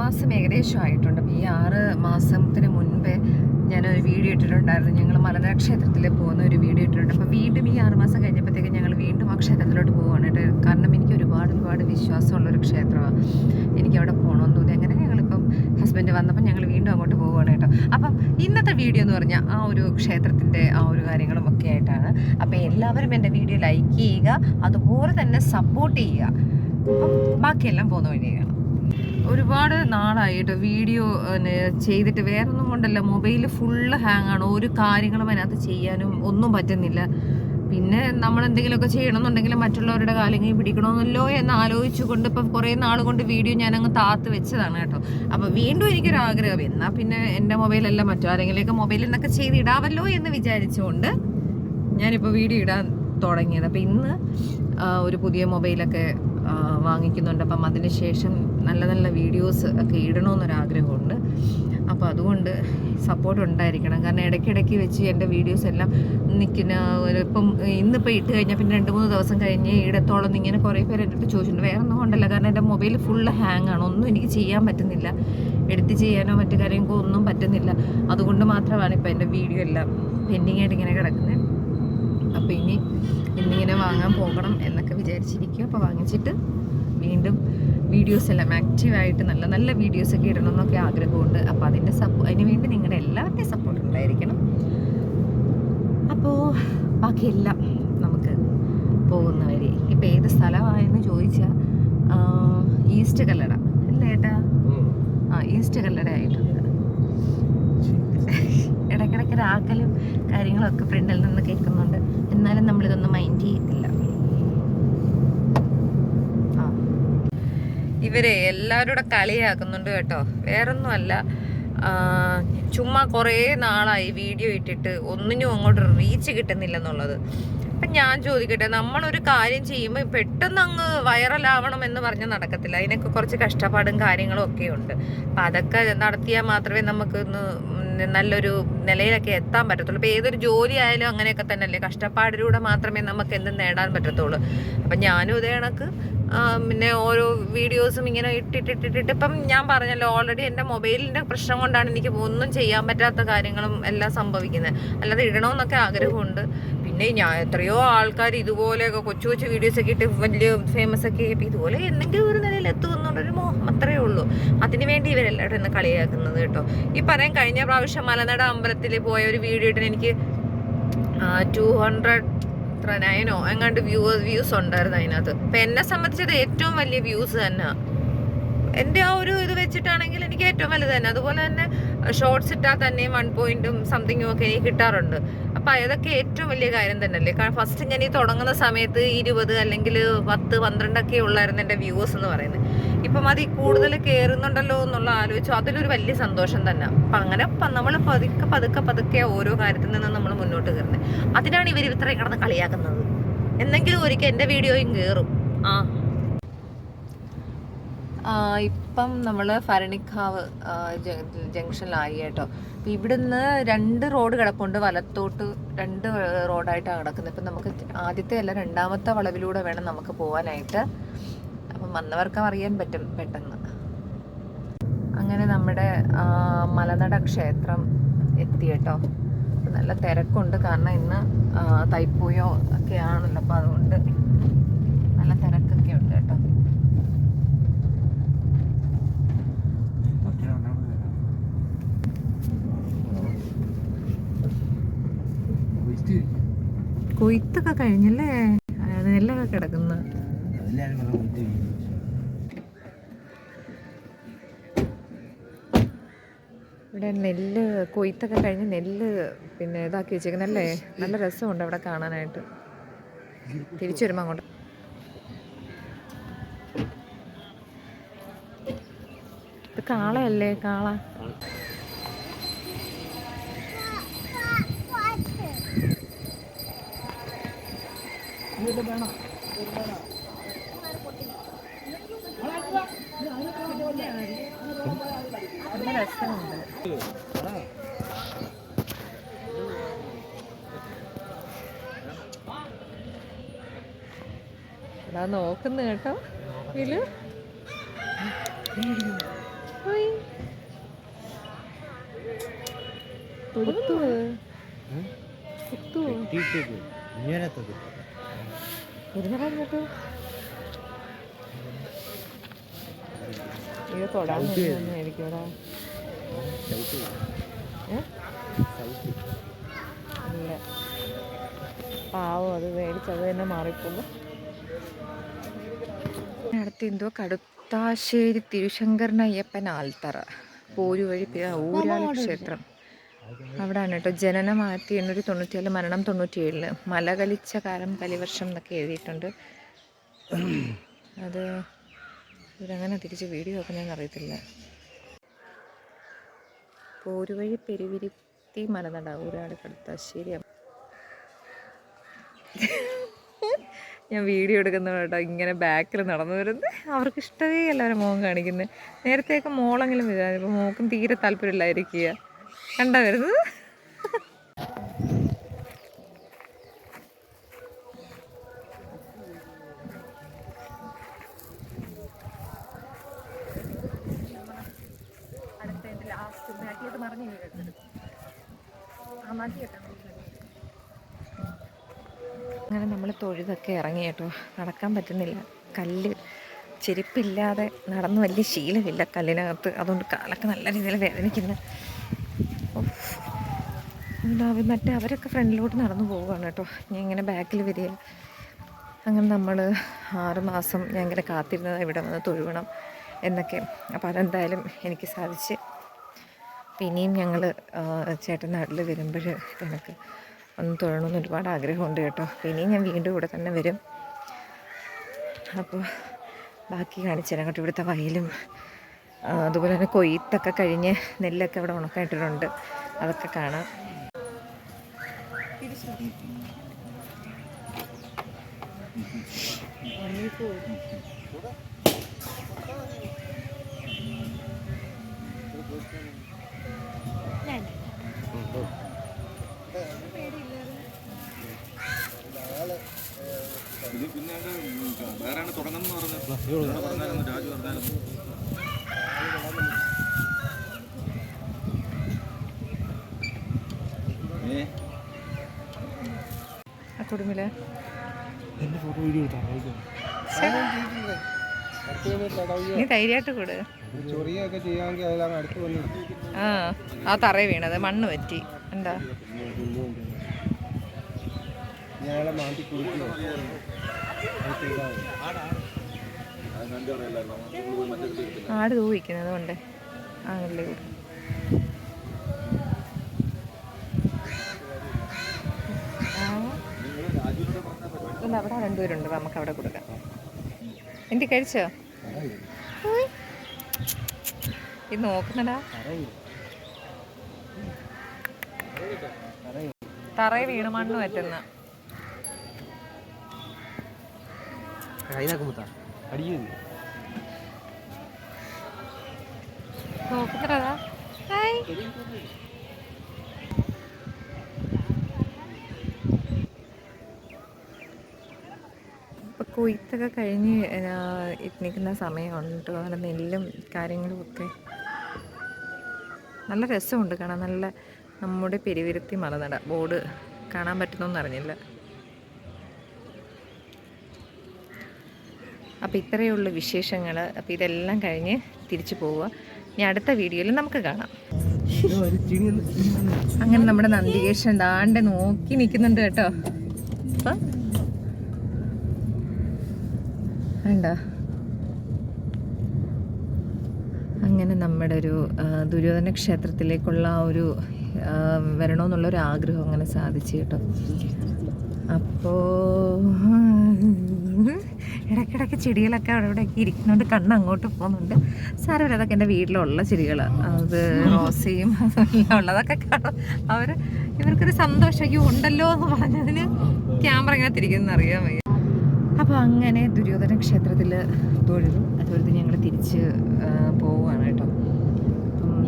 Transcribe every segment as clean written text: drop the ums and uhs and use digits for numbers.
മാസം ഏകദേശം ആയിട്ടുണ്ട്. അപ്പോൾ ഈ 6 മാസത്തിന് മുൻപേ ഞാനൊരു വീഡിയോ ഇട്ടിട്ടുണ്ടായിരുന്നു. ഞങ്ങൾ മലനട ക്ഷേത്രത്തിൽ പോകുന്ന ഒരു വീഡിയോ ഇട്ടിട്ടുണ്ട്. അപ്പോൾ വീണ്ടും ഈ 6 മാസം കഴിഞ്ഞപ്പോഴത്തേക്ക് ഞങ്ങൾ വീണ്ടും ആ ക്ഷേത്രത്തിലോട്ട് പോവുകയാണ് കേട്ടോ. കാരണം എനിക്ക് ഒരുപാട് വിശ്വാസമുള്ളൊരു ക്ഷേത്രമാണ്. എനിക്ക് അവിടെ പോകണമെന്ന് തോന്നി. അങ്ങനെ ഞങ്ങളിപ്പം ഹസ്ബൻഡ് വന്നപ്പോൾ ഞങ്ങൾ വീണ്ടും അങ്ങോട്ട് പോവുകയാണ് കേട്ടോ. അപ്പം ഇന്നത്തെ വീഡിയോ എന്ന് പറഞ്ഞാൽ ആ ഒരു ക്ഷേത്രത്തിൻ്റെ ആ ഒരു കാര്യങ്ങളും ഒക്കെ ആയിട്ടാണ്. അപ്പോൾ എല്ലാവരും എൻ്റെ വീഡിയോ ലൈക്ക് ചെയ്യുക, അതുപോലെ തന്നെ സപ്പോർട്ട് ചെയ്യുക. അപ്പം ബാക്കിയെല്ലാം പോകുന്ന വഴിയാണ്. ഒരുപാട് നാളായിട്ട് വീഡിയോ ചെയ്തിട്ട് വേറൊന്നും കൊണ്ടല്ല, മൊബൈൽ ഫുള്ള് ഹാങ് ആണ്. ഒരു കാര്യങ്ങളും അതിനകത്ത് ചെയ്യാനും ഒന്നും പറ്റുന്നില്ല. പിന്നെ നമ്മൾ എന്തെങ്കിലുമൊക്കെ ചെയ്യണമെന്നുണ്ടെങ്കിൽ മറ്റുള്ളവരുടെ കാലിങ്ങനെ പിടിക്കണമെന്നല്ലോ എന്ന് ആലോചിച്ചുകൊണ്ട് ഇപ്പം കുറേ നാൾ കൊണ്ട് വീഡിയോ ഞാനങ്ങ് താത്ത് വെച്ചതാണ് കേട്ടോ. അപ്പോൾ വീണ്ടും എനിക്കൊരാഗ്രഹം, എന്നാൽ പിന്നെ എൻ്റെ മൊബൈലല്ല മറ്റാരെങ്കിലുമൊക്കെ മൊബൈലിൽ നിന്നൊക്കെ ചെയ്തിടാമല്ലോ എന്ന് വിചാരിച്ചുകൊണ്ട് ഞാനിപ്പോൾ വീഡിയോ ഇടാൻ തുടങ്ങിയത്. അപ്പോൾ ഇന്ന് ഒരു പുതിയ മൊബൈലൊക്കെ വാങ്ങിക്കുന്നുണ്ട്. അപ്പം അതിന് ശേഷം നല്ല വീഡിയോസ് ഒക്കെ ഇടണമെന്നൊരാഗ്രഹമുണ്ട്. അപ്പോൾ അതുകൊണ്ട് സപ്പോർട്ട് ഉണ്ടായിരിക്കണം. കാരണം ഇടയ്ക്കിടയ്ക്ക് വെച്ച് എൻ്റെ വീഡിയോസ് എല്ലാം ഇപ്പം ഇന്നിപ്പോൾ ഇട്ട് കഴിഞ്ഞാൽ പിന്നെ 2-3 ദിവസം കഴിഞ്ഞ് ഇടത്തോളം ഇങ്ങനെ കുറേ പേര് എൻ്റെ അടുത്ത് ചോദിച്ചിട്ടുണ്ട്. വേറെ ഒന്നും കൊണ്ടല്ല, കാരണം എൻ്റെ മൊബൈൽ ഫുള്ള് ഹാങ് ആണ്. ഒന്നും എനിക്ക് ചെയ്യാൻ പറ്റുന്നില്ല, എഡിറ്റ് ചെയ്യാനോ മറ്റു കാര്യങ്ങൾക്കോ ഒന്നും പറ്റുന്നില്ല. അതുകൊണ്ട് മാത്രമാണ് ഇപ്പോൾ എൻ്റെ വീഡിയോ എല്ലാം പെൻഡിങ് ആയിട്ട് ഇങ്ങനെ കിടക്കുന്നത്. അപ്പോൾ ഇന്നിങ്ങനെ വാങ്ങാൻ പോകണം എന്നൊക്കെ വിചാരിച്ചിരിക്കും. അപ്പോൾ വാങ്ങിച്ചിട്ട് വീണ്ടും വീഡിയോസ് എല്ലാം ആക്റ്റീവായിട്ട് നല്ല വീഡിയോസൊക്കെ ഇടണം എന്നൊക്കെ ആഗ്രഹമുണ്ട്. അപ്പോൾ അതിന് വേണ്ടി നിങ്ങളുടെ എല്ലാവരുടെയും സപ്പോർട്ട് ഉണ്ടായിരിക്കണം. അപ്പോൾ ബാക്കിയെല്ലാം നമുക്ക് പോകുന്ന വരെ. ഇപ്പോൾ ഏത് സ്ഥലമായെന്ന് ചോദിച്ചാൽ ഈസ്റ്റ് കല്ലട അല്ലേ ഏട്ടാ? ഈസ്റ്റ് കല്ലട ആയിട്ടുണ്ട്. ഇടയ്ക്കിടയ്ക്ക് രാക്കലും കാര്യങ്ങളൊക്കെ ഫ്രണ്ടിൽ നിന്ന് കേൾക്കുന്നുണ്ട്. എന്നാലും നമ്മളിതൊന്നും മൈൻഡ് ചെയ്യത്തില്ല. ഇവരെ എല്ലാവരും കൂടെ കളിയാക്കുന്നുണ്ട് കേട്ടോ. വേറൊന്നുമല്ല, ചുമ്മാ കുറേ നാളായി വീഡിയോ ഇട്ടിട്ട് ഒന്നിനും അങ്ങോട്ട് റീച്ച് കിട്ടുന്നില്ലെന്നുള്ളത്. അപ്പം ഞാൻ ചോദിക്കട്ടെ, നമ്മളൊരു കാര്യം ചെയ്യുമ്പോൾ പെട്ടെന്ന് അങ്ങ് വൈറലാവണം എന്ന് പറഞ്ഞാൽ നടക്കത്തില്ല. അതിനൊക്കെ കുറച്ച് കഷ്ടപ്പാടും കാര്യങ്ങളും ഒക്കെ ഉണ്ട്. അപ്പം അതൊക്കെ നടത്തിയാൽ മാത്രമേ നമുക്ക് നല്ലൊരു നിലയിലൊക്കെ എത്താൻ പറ്റത്തുള്ളൂ. ഇപ്പോൾ ഏതൊരു ജോലി ആയാലും അങ്ങനെയൊക്കെ തന്നെയല്ലേ, കഷ്ടപ്പാടിലൂടെ മാത്രമേ നമുക്ക് എന്തും നേടാൻ പറ്റത്തുള്ളൂ. അപ്പം ഞാനും ഇതേ കണക്ക് പിന്നെ ഓരോ വീഡിയോസും ഇങ്ങനെ ഇട്ടിട്ട് ഇപ്പം ഞാൻ പറഞ്ഞല്ലോ, ഓൾറെഡി എൻ്റെ മൊബൈലിൻ്റെ പ്രശ്നം കൊണ്ടാണ് എനിക്ക് ഒന്നും ചെയ്യാൻ പറ്റാത്ത കാര്യങ്ങളും എല്ലാം സംഭവിക്കുന്നത്. അല്ലാതെ ഇടണമെന്നൊക്കെ ആഗ്രഹമുണ്ട്. പിന്നെ ഞാൻ എത്രയോ ആൾക്കാർ ഇതുപോലെയൊക്കെ കൊച്ചു വീഡിയോസൊക്കെ ഇട്ട് വലിയ ഫേമസ് ഒക്കെ ആയി ഇതുപോലെ എന്തെങ്കിലും ഒരു നിലയിൽ എത്തുമെന്നുള്ളൊരു മോഹം അത്രയേ ഉള്ളൂ. അതിനുവേണ്ടി ഇവരെല്ലാവരും എന്നെ കളിയാക്കുന്നത് കേട്ടോ. ഈ പറയാൻ കഴിഞ്ഞ പ്രാവശ്യം മലനട അമ്പലത്തിൽ പോയ ഒരു വീഡിയോ ഇട്ടിന് എനിക്ക് 209 എങ്ങാണ്ട് വ്യൂസ് ഉണ്ടായിരുന്നു അതിനകത്ത്. അപ്പം എന്നെ സംബന്ധിച്ചത് ഏറ്റവും വലിയ വ്യൂസ് തന്നെ. എൻ്റെ ആ ഒരു ഇത് വെച്ചിട്ടാണെങ്കിൽ എനിക്ക് ഏറ്റവും വലുത് തന്നെ. അതുപോലെ തന്നെ ഷോർട്സ് ഇട്ടാൽ തന്നെയും 1 ഒക്കെ എനിക്ക് കിട്ടാറുണ്ട്. അപ്പം അതൊക്കെ ഏറ്റവും വലിയ കാര്യം തന്നെയല്ലേ. കാരണം ഫസ്റ്റ് ഞാൻ ഈ തുടങ്ങുന്ന സമയത്ത് 20 അല്ലെങ്കിൽ 10-12 ഒക്കെ ഉള്ളായിരുന്നു എൻ്റെ വ്യൂസ് എന്ന് പറയുന്നത്. ഇപ്പം അത് കൂടുതൽ കയറുന്നുണ്ടല്ലോ എന്നുള്ള ആലോചിച്ചു, അതിലൊരു വലിയ സന്തോഷം തന്നെ. അപ്പം അങ്ങനെ നമ്മൾ പതുക്കെ ഓരോ കാര്യത്തിൽ നിന്ന് നമ്മൾ മുന്നോട്ട് കയറുന്നത്. അതിനാണ് ഇവർ ഇത്രയും കിടന്ന് കളിയാക്കുന്നത്. എന്തെങ്കിലും ഒരിക്കൽ എൻ്റെ വീഡിയോയും കയറും. ഇപ്പം നമ്മൾ ഭരണിക്കാവ് ജംഗ്ഷനിലായി കേട്ടോ. അപ്പം ഇവിടുന്ന് 2 റോഡ് കിടപ്പുണ്ട്, വലത്തോട്ട് 2 റോഡായിട്ടാണ് കിടക്കുന്നത്. ഇപ്പം നമുക്ക് ആദ്യത്തെ അല്ല 2ാമത്തെ വളവിലൂടെ വേണം നമുക്ക് പോകാനായിട്ട്. അപ്പം വന്നവർക്ക് അറിയാൻ പറ്റും പെട്ടെന്ന്. അങ്ങനെ നമ്മുടെ മലനട ക്ഷേത്രം എത്തി കേട്ടോ. നല്ല തിരക്കുണ്ട്, കാരണം ഇന്ന് തൈപ്പൂയോ ഒക്കെ ആണല്ലോ. അപ്പം അതുകൊണ്ട് നല്ല തിരക്കൊക്കെ ഉണ്ട് കേട്ടോ. കൊയ്ത്തൊക്കെ കഴിഞ്ഞല്ലേ, നെല്ലൊക്കെ കിടക്കുന്ന. ഇവിടെ നെല്ല് കൊയ്ത്തൊക്കെ കഴിഞ്ഞ് നെല്ല് പിന്നെ ഇതാക്കി വെച്ചേക്കുന്നല്ലേ. നല്ല രസമുണ്ട് അവിടെ കാണാനായിട്ട്. തിരിച്ചു വരുമ്പോൾ അങ്ങോട്ട് ഇത് കാളയല്ലേ, കാള. നല്ല രസമുണ്ട്. നോക്കുന്നു കേട്ടോ. ഇതില് ഇത് തൊടാൻ ആയിരിക്കൂടാ. ഇല്ല, പാവം, അത് മേടിച്ചത് തന്നെ മാറിപ്പോകും. അടുത്ത് എന്തോ കടുത്താശ്ശേരി തിരുശങ്കരനയ്യപ്പൻ ആൽത്തറ, പോരുവഴി ഊരാളി ക്ഷേത്രം. അവിടെയാണ് കേട്ടോ. ജനനം 1897, മരണം 97. മലകലിച്ച കാലം കലിവർഷം എന്നൊക്കെ എഴുതിയിട്ടുണ്ട്. അത് ഇവരങ്ങനെ തിരിച്ച് വീഡിയോ ഒക്കെ ഞാൻ അറിയത്തില്ല. പോരുവഴി പെരുവിരുത്തി മലനട, ഊരാളി കടുത്താശ്ശേരി. ഞാൻ വീഡിയോ എടുക്കുന്ന കേട്ടോ ഇങ്ങനെ ബാക്കിൽ നടന്നു വരുന്നത്. അവർക്ക് ഇഷ്ടമേ എല്ലാവരും മുഖം കാണിക്കുന്നത്. നേരത്തെയൊക്കെ മോളെങ്കിലും വിചാരിച്ചു, ഇപ്പോൾ മോക്കും തീരെ താല്പര്യമില്ലായിരിക്കുക. കണ്ടാ വരുന്നത്. അങ്ങനെ നമ്മൾ തൊഴുതൊക്കെ ഇറങ്ങി കേട്ടോ. നടക്കാൻ പറ്റുന്നില്ല, കല്ല്, ചെരുപ്പില്ലാതെ നടന്ന് വലിയ ശീലമില്ല കല്ലിനകത്ത്. അതുകൊണ്ട് കാലൊക്കെ നല്ല രീതിയിൽ വേദനിക്കുന്നു. മറ്റേ അവരൊക്കെ ഫ്രണ്ടിലോട്ട് നടന്നു പോവുകയാണ് കേട്ടോ. ഞാൻ ഇങ്ങനെ ബാക്കിൽ വരിക. അങ്ങനെ നമ്മൾ 6 മാസം ഞാൻ ഇങ്ങനെ കാത്തിരുന്നത് ഇവിടെ വന്ന് തൊഴുവണം എന്നൊക്കെ. അപ്പോൾ അതെന്തായാലും എനിക്ക് സാധിച്ച്. പിന്നെയും ഞങ്ങൾ ചേട്ടൻ നാട്ടിൽ വരുമ്പോൾ എനിക്ക് ഒന്ന് തൊഴണമെന്ന് ഒരുപാട് ആഗ്രഹമുണ്ട് കേട്ടോ. പിന്നെയും ഞാൻ വീണ്ടും ഇവിടെ തന്നെ വരും. അപ്പോൾ ബാക്കി കാണിച്ചു തരാം കേട്ടോ. ഇവിടുത്തെ വയലും അതുപോലെ തന്നെ കൊയ്ത്തൊക്കെ കഴിഞ്ഞ് നെല്ലൊക്കെ ഇവിടെ ഉണക്കായിട്ടിട്ടുണ്ട്. അതൊക്കെ കാണാം. ഇത് പിന്നെ വേറെ തുടങ്ങുന്നു പറഞ്ഞാലും രാജു പറഞ്ഞാലും കുടുംബില് നീ ധൈര്യമായിട്ട് കൂട്. ആ തറ വീണത് മണ്ണ് പറ്റി. എന്താ ആട് തൂവിക്കുന്നത് കൊണ്ട് ആണല്ലേ കൂടെ. അവിടെ 2 പേരുണ്ട്, നമുക്ക് അവിടെ കൊടുക്കാം. എന്തി കഴിച്ചോ? ഇത് നോക്കുന്നടാ. തറയെ വീണ് മണ്ണ് പറ്റുന്ന നോക്കുന്നടാ. ഇപ്പോൾ കൊയ്ത്തൊക്കെ കഴിഞ്ഞ് നിൽക്കുന്ന സമയമുണ്ട്. അങ്ങനെ നെല്ലും കാര്യങ്ങളും ഒക്കെ നല്ല രസമുണ്ട് കാണാൻ. നല്ല നമ്മുടെ പെരുവിരുത്തി മലനട ബോർഡ് കാണാൻ പറ്റുന്നൊന്നും അറിഞ്ഞില്ല. അപ്പോൾ ഇത്രയേ ഉള്ളൂ വിശേഷങ്ങൾ. അപ്പോൾ ഇതെല്ലാം കഴിഞ്ഞ് തിരിച്ചു പോവുക. ഇനി അടുത്ത വീഡിയോയിൽ നമുക്ക് കാണാം. അങ്ങനെ നമ്മുടെ നന്ദികേശൻ ദാണ്ടെ നോക്കി നിൽക്കുന്നുണ്ട് കേട്ടോ. വേണ്ട, അങ്ങനെ നമ്മുടെ ഒരു ദുര്യോധന ക്ഷേത്രത്തിലേക്കുള്ള ഒരു വരണമെന്നുള്ളൊരു ആഗ്രഹം അങ്ങനെ സാധിച്ചു കേട്ടോ. അപ്പോൾ ഇടയ്ക്കിടയ്ക്ക് ചെടികളൊക്കെ അവിടെ ഇവിടെയൊക്കെ ഇരിക്കുന്നുണ്ട്. കണ്ണ് അങ്ങോട്ട് പോകുന്നുണ്ട്. സാരമില്ല, അതൊക്കെ എൻ്റെ വീട്ടിലുള്ള ചെടികളാണ്. അത് റോസയും അതെല്ലാം ഉള്ളതൊക്കെ കാണും. ഇവർക്കൊരു സന്തോഷം ഉണ്ടല്ലോ എന്ന് പറഞ്ഞതിന് ക്യാമറ ഇങ്ങനെ തിരിക്കുന്നത് അറിയാൻ വയ്യ. അപ്പോൾ അങ്ങനെ ദുര്യോധന ക്ഷേത്രത്തിൽ തൊഴുതു. അതുപോലെ ഞങ്ങൾ തിരിച്ച് പോവുകയാണ് കേട്ടോ.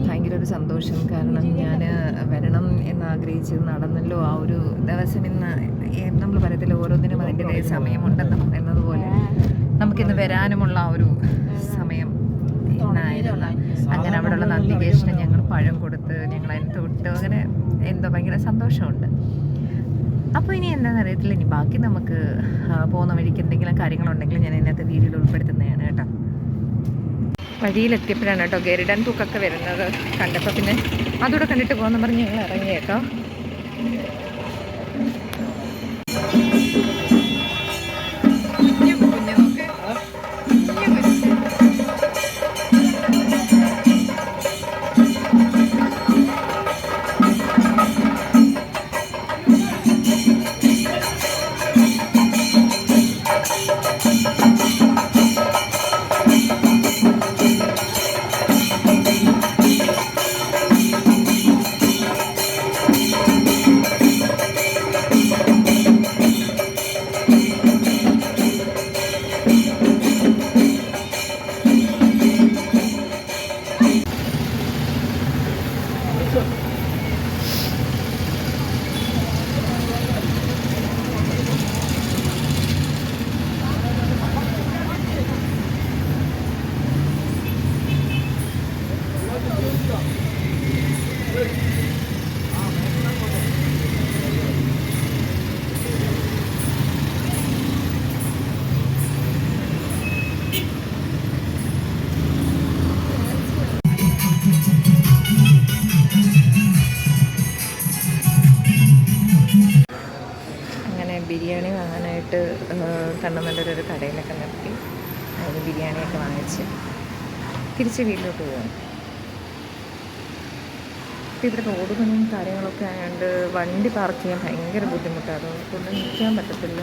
ഭയങ്കര ഒരു സന്തോഷം. കാരണം ഞാൻ വരണം എന്നാഗ്രഹിച്ചത് നടന്നല്ലോ. ആ ഒരു ദിവസം ഇന്ന് നമ്മൾ പറയത്തില്ല, ഓരോന്നിനും അതിൻ്റെതായ സമയമുണ്ടെന്ന് പറയുന്നത് പോലെ നമുക്കിന്ന് വരാനുമുള്ള ആ ഒരു സമയം ഇന്നായിരുന്നു. അങ്ങനെ അവിടെയുള്ള നന്ദികേശന് ഞങ്ങൾ പഴം കൊടുത്ത് ഞങ്ങൾ അതിന് തൊട്ട് അങ്ങനെ എന്തോ ഭയങ്കര സന്തോഷമുണ്ട്. അപ്പോൾ ഇനി എന്താണെന്ന് അറിയത്തില്ല, ഇനി ബാക്കി നമുക്ക് പോകുന്ന വഴിക്ക് എന്തെങ്കിലും കാര്യങ്ങളുണ്ടെങ്കിൽ ഞാൻ ഇതിനകത്ത് വീഡിയോയിൽ ഉൾപ്പെടുത്തുന്നതാണ് കേട്ടോ. വഴിയിലെത്തിയപ്പോഴാണ് കേട്ടോ ഗരുഡൻ തൂക്കൊക്കെ വരുന്നത് കണ്ടപ്പോൾ പിന്നെ അതുകൂടെ കണ്ടിട്ട് പോകുന്ന പറഞ്ഞ് ഞങ്ങൾ ഇറങ്ങി കേട്ടോ. ബിരിയാണി വാങ്ങാനായിട്ട് കണ്ണമല്ലൂർ ഒരു കടയിലൊക്കെ നിർത്തി അതിന് ബിരിയാണിയൊക്കെ വാങ്ങിച്ച് തിരിച്ച് വീട്ടിലോട്ട് പോകാം. അപ്പോൾ ഇവിടെ റോഡ് പണിയും കാര്യങ്ങളൊക്കെ ആയതുകൊണ്ട് വണ്ടി പാർക്ക് ചെയ്യാൻ ഭയങ്കര ബുദ്ധിമുട്ടാണ്, അതുകൊണ്ട് നിൽക്കാൻ പറ്റത്തില്ല.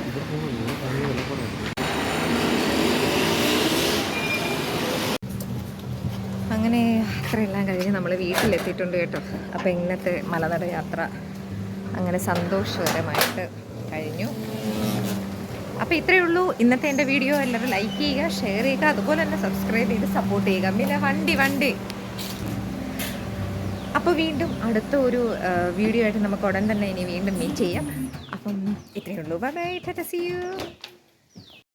അങ്ങനെ യാത്രയെല്ലാം കഴിഞ്ഞ് നമ്മൾ വീട്ടിലെത്തിയിട്ടുണ്ട് കേട്ടോ. അപ്പോൾ ഇന്നത്തെ മലനട യാത്ര അങ്ങനെ സന്തോഷകരമായിട്ട് കഴിഞ്ഞു. അപ്പോൾ ഇത്രയേ ഉള്ളൂ ഇന്നത്തെ എൻ്റെ വീഡിയോ. എല്ലാവരും ലൈക്ക് ചെയ്യുക, ഷെയർ ചെയ്യുക, അതുപോലെ തന്നെ സബ്സ്ക്രൈബ് ചെയ്ത് സപ്പോർട്ട് ചെയ്യുക. പിന്നെ വണ്ടി അപ്പോൾ വീണ്ടും അടുത്ത ഒരു വീഡിയോ ആയിട്ട് നമുക്ക് ഉടൻ തന്നെ ഇനി വീണ്ടും മീറ്റ് ചെയ്യാം. അപ്പം ഇത്രയേ ഉള്ളൂ. Bye bye, ta-ta, see U.